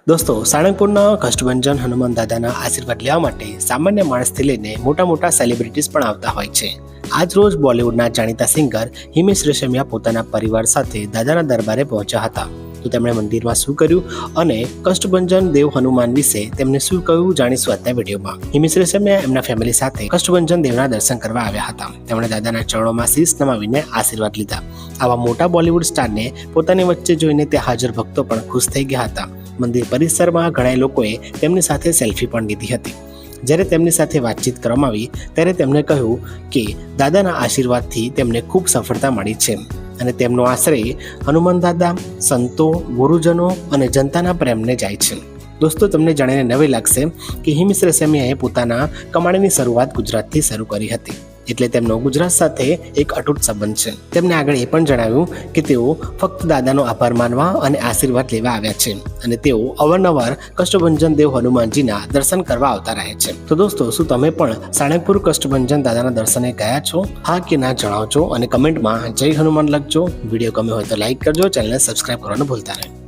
દોસ્તો, સાળંગપુરના કષ્ટભંજન હનુમાન દાદાના આશીર્વાદ લેવા માટે સામાન્ય માણસથી લઈને મોટા સેલિબ્રિટીઝ પણ આવતા હોય છે। આજ રોજ બોલિવૂડના જાણીતા સિંગર હિમેશ રેશમિયા પોતાના પરિવાર સાથે દાદાના દરબારે પહોંચ્યા હતા। તો તેમણે મંદિરમાં શું કર્યું અને કષ્ટભંજન દેવ હનુમાન વિશે તેમને શું કહ્યું જાણીશું આજના વિડીયોમાં। હિમેશ રેશમિયા એમના ફેમિલી સાથે કષ્ટભંજન દેવના દર્શન કરવા આવ્યા હતા। તેમણે દાદાના ચરણોમાં શીશ નમાવીને આશીર્વાદ લીધા। આવા મોટા બોલિવૂડ સ્ટારને પોતાની વચ્ચે જોઈને ત્યાં હાજર ભક્તો પણ ખુશ થઈ ગયા હતા। મંદિર પરિસરમાં ઘણા લોકોએ તેમની સાથે સેલ્ફી પણ લીધી હતી। જ્યારે તેમની સાથે વાતચીત કરવામાં આવી ત્યારે તેમણે કહ્યું કે દાદાના આશીર્વાદથી તેમને ખૂબ સફળતા મળી છે અને તેમનો આશ્રય હનુમાન દાદા, સંતો, ગુરુજનો અને જનતાના પ્રેમને જાય છે। દોસ્તો, તમને જાણીને નવાઈ લાગશે કે હિમેશ રેશમિયાએ પોતાના કમાણીની શરૂઆત ગુજરાતથી શરૂ કરી હતી, એટલે તેમનો ગુજરાત સાથે એક અતૂટ સંબંધ છે। તેમણે આગળ એ પણ જણાવ્યું કે તેઓ ફક્ત દાદાનો આભાર માનવા અને આશીર્વાદ લેવા આવ્યા છે અને તેઓ અવારનવાર કષ્ટભંજન દેવ હનુમાનજીના દર્શન કરવા આવતા રહે છે। તો દોસ્તો, શું તમે પણ સાળંગપુર કષ્ટભંજન દાદાના દર્શને ગયા છો? હા કે ના જણાવજો અને કમેન્ટમાં જય હનુમાન લખજો। વિડીયો ગમ્યો હોય તો લાઈક કરજો, ચેનલને સબસ્ક્રાઈબ કરવાનું ભૂલતા નહીં।